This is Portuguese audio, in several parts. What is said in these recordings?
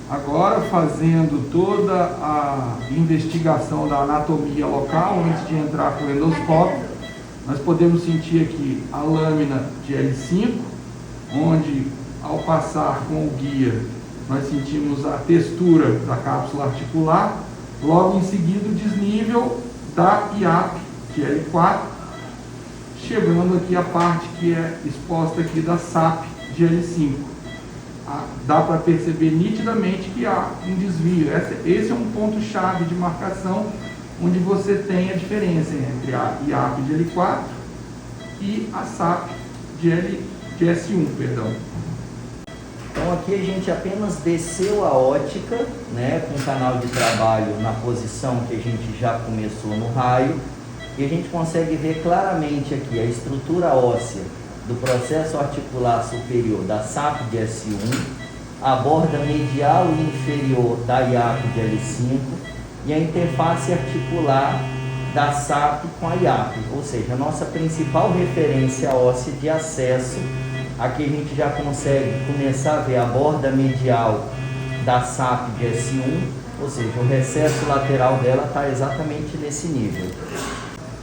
Agora, fazendo toda a investigação da anatomia local, antes de entrar com o endoscópio, nós podemos sentir aqui a lâmina de L5, onde, ao passar com o guia, nós sentimos a textura da cápsula articular. Logo em seguida, o desnível da IAP de L4, chegando aqui a parte que é exposta aqui da SAP de L5. Dá para perceber nitidamente que há um desvio. Esse é um ponto-chave de marcação, onde você tem a diferença entre a IAP de L4 e a SAP de S1, perdão. Então aqui a gente apenas desceu a ótica, né, com o canal de trabalho na posição que a gente já começou no raio, e a gente consegue ver claramente aqui a estrutura óssea do processo articular superior da SAP de S1, a borda medial e inferior da IAP de L5 e a interface articular da SAP com a IAP, ou seja, a nossa principal referência óssea de acesso. Aqui a gente já consegue começar a ver a borda medial da SAP de S1, ou seja, o recesso lateral dela está exatamente nesse nível.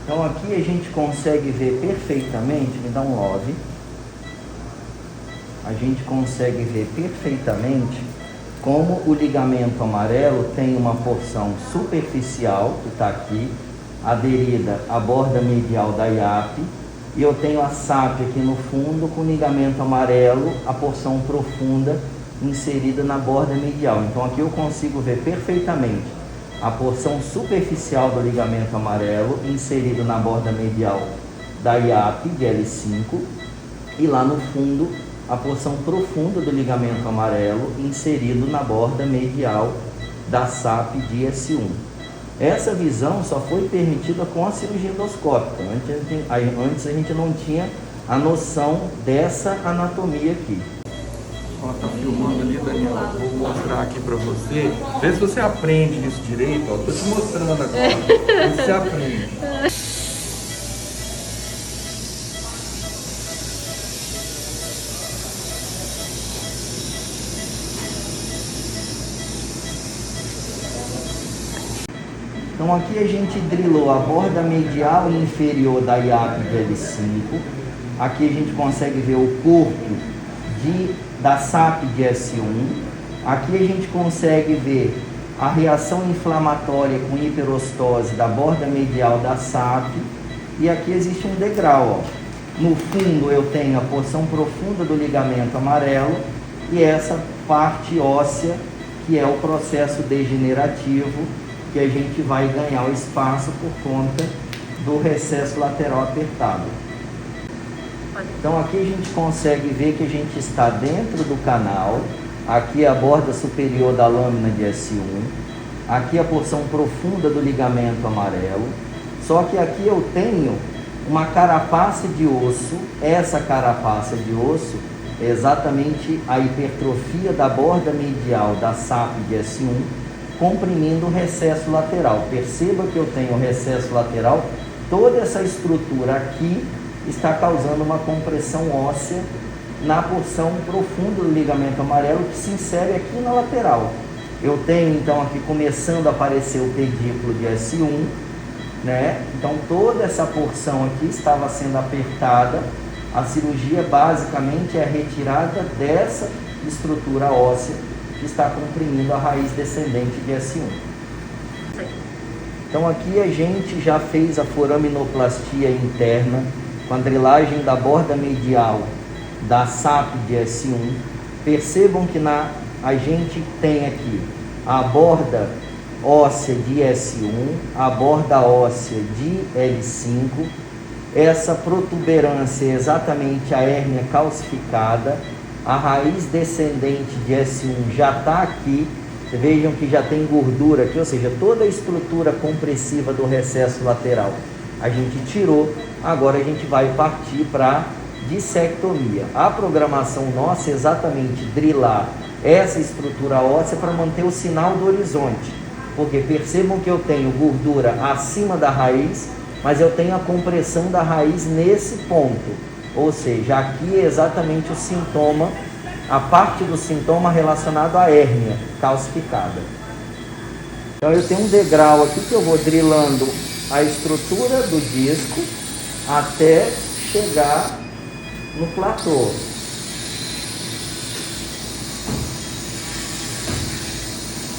Então aqui a gente consegue ver perfeitamente, me dá um love, a gente consegue ver perfeitamente como o ligamento amarelo tem uma porção superficial, que está aqui, aderida à borda medial da IAP, e eu tenho a SAP aqui no fundo com o ligamento amarelo, a porção profunda inserida na borda medial. Então aqui eu consigo ver perfeitamente a porção superficial do ligamento amarelo inserido na borda medial da IAP de L5 e lá no fundo a porção profunda do ligamento amarelo inserido na borda medial da SAP de S1. Essa visão só foi permitida com a cirurgia endoscópica. Antes a gente não tinha a noção dessa anatomia aqui. Ó, tá filmando ali, Daniel. Vou mostrar aqui pra você. Vê se você aprende isso direito. Ó, tô te mostrando agora. Vê se você aprende. Então aqui a gente drilou a borda medial e inferior da IAP de L5. Aqui a gente consegue ver o corpo da SAP de S1. Aqui a gente consegue ver a reação inflamatória com hiperostose da borda medial da SAP. E aqui existe um degrau. Ó. No fundo eu tenho a porção profunda do ligamento amarelo e essa parte óssea que é o processo degenerativo, que a gente vai ganhar o espaço por conta do recesso lateral apertado. Então aqui a gente consegue ver que a gente está dentro do canal, aqui a borda superior da lâmina de S1, aqui a porção profunda do ligamento amarelo, só que aqui eu tenho uma carapaça de osso. Essa carapaça de osso é exatamente a hipertrofia da borda medial da SAP de S1, comprimindo o recesso lateral. Perceba que eu tenho o recesso lateral, toda essa estrutura aqui está causando uma compressão óssea na porção profunda do ligamento amarelo que se insere aqui na lateral. Eu tenho então aqui começando a aparecer o pedículo de S1, né? Então toda essa porção aqui estava sendo apertada. A cirurgia basicamente é a retirada dessa estrutura óssea que está comprimindo a raiz descendente de S1. Então aqui a gente já fez a foraminoplastia interna com a drilagem da borda medial da SAP de S1. Percebam que a gente tem aqui a borda óssea de S1, a borda óssea de L5, essa protuberância é exatamente a hérnia calcificada, a raiz descendente de S1 já está aqui, vejam que já tem gordura aqui, ou seja, toda a estrutura compressiva do recesso lateral a gente tirou. Agora a gente vai partir para dissectomia. A programação nossa é exatamente drilar essa estrutura óssea para manter o sinal do horizonte, porque percebam que eu tenho gordura acima da raiz, mas eu tenho a compressão da raiz nesse ponto, ou seja, aqui é exatamente o sintoma a parte do sintoma relacionado à hérnia calcificada. Então eu tenho um degrau aqui que eu vou drilando a estrutura do disco até chegar no platô.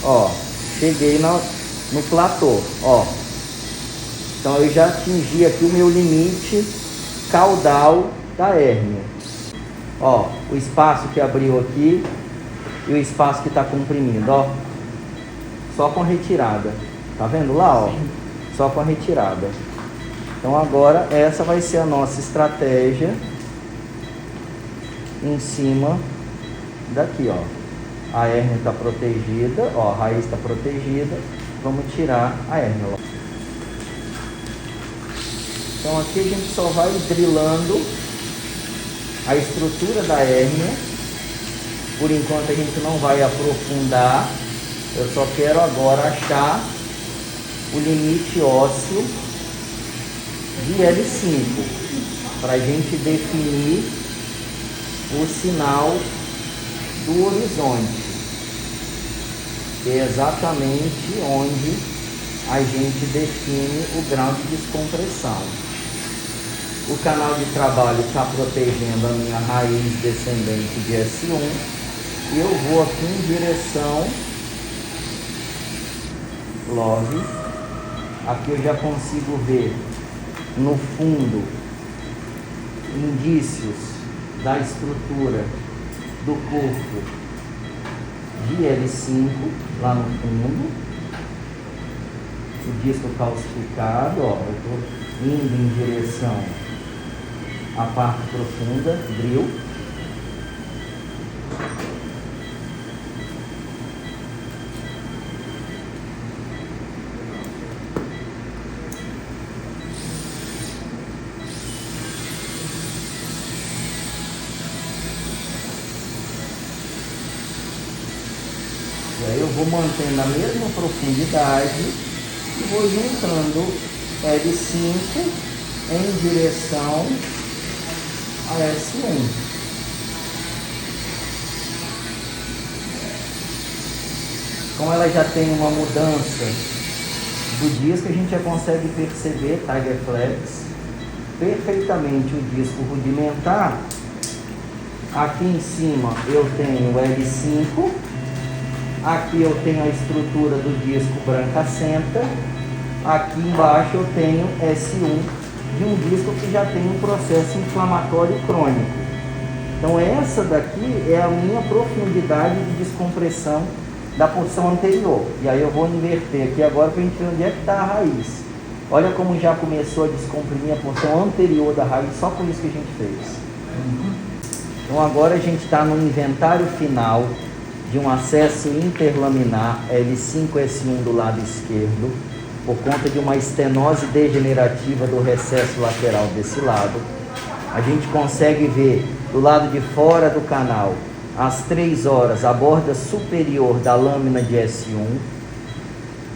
Ó, cheguei no platô, ó. Então eu já atingi aqui o meu limite caudal da hérnia. Ó, o espaço que abriu aqui e o espaço que está comprimindo, ó. Só com retirada. Tá vendo lá, ó? Só com a retirada. Então agora essa vai ser a nossa estratégia em cima daqui, ó. A hérnia está protegida, ó, a raiz está protegida. Vamos tirar a hérnia. Então aqui a gente só vai drilando a estrutura da hérnia. Por enquanto a gente não vai aprofundar. Eu só quero agora achar o limite ósseo de L5 para a gente definir o sinal do horizonte, que é exatamente onde a gente define o grau de descompressão. O canal de trabalho está protegendo a minha raiz descendente de S1 e eu vou aqui em direção love. Aqui eu já consigo ver no fundo indícios da estrutura do corpo de L5 lá no fundo, o disco calcificado, ó, eu estou indo em direção à parte profunda, drill. E aí eu vou mantendo a mesma profundidade e vou juntando L5 em direção a S1. Como ela já tem uma mudança do disco, a gente já consegue perceber, Tigerflex, perfeitamente o disco rudimentar. Aqui em cima eu tenho L5. Aqui eu tenho a estrutura do disco brancacenta. Aqui embaixo eu tenho S1 de um disco que já tem um processo inflamatório crônico. Então essa daqui é a minha profundidade de descompressão da porção anterior. E aí eu vou inverter aqui agora para a gente ver onde é que está a raiz. Olha como já começou a descomprimir a porção anterior da raiz, só com isso que a gente fez. Então agora a gente está no inventário final de um acesso interlaminar L5-S1 do lado esquerdo, por conta de uma estenose degenerativa do recesso lateral desse lado. A gente consegue ver do lado de fora do canal, às 3 horas, a borda superior da lâmina de S1.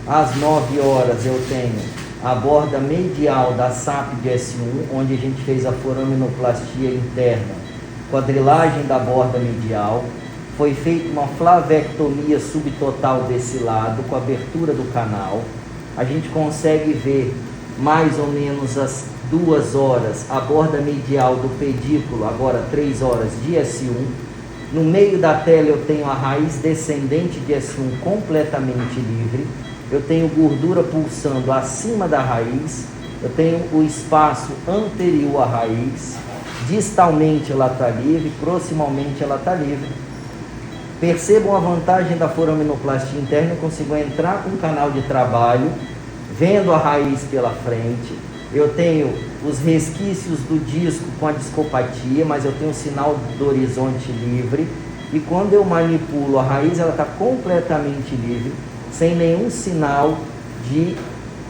Às 9 horas eu tenho a borda medial da SAP de S1, onde a gente fez a foraminoplastia interna, quadrilagem da borda medial. Foi feita uma flavectomia subtotal desse lado, com abertura do canal. A gente consegue ver mais ou menos às 2 horas a borda medial do pedículo, agora 3 horas de S1. No meio da tela eu tenho a raiz descendente de S1 completamente livre. Eu tenho gordura pulsando acima da raiz. Eu tenho o espaço anterior à raiz. Distalmente ela está livre, proximalmente ela está livre. Percebam a vantagem da foraminoplastia interna. Eu consigo entrar com o canal de trabalho, vendo a raiz pela frente. Eu tenho os resquícios do disco com a discopatia, mas eu tenho o sinal do horizonte livre. E quando eu manipulo a raiz, ela está completamente livre, sem nenhum sinal de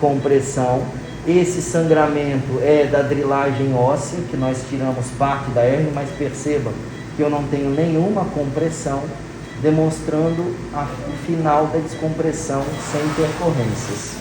compressão. Esse sangramento é da drilagem óssea, que nós tiramos parte da hérnia, mas perceba que eu não tenho nenhuma compressão, demonstrando o final da descompressão sem intercorrências.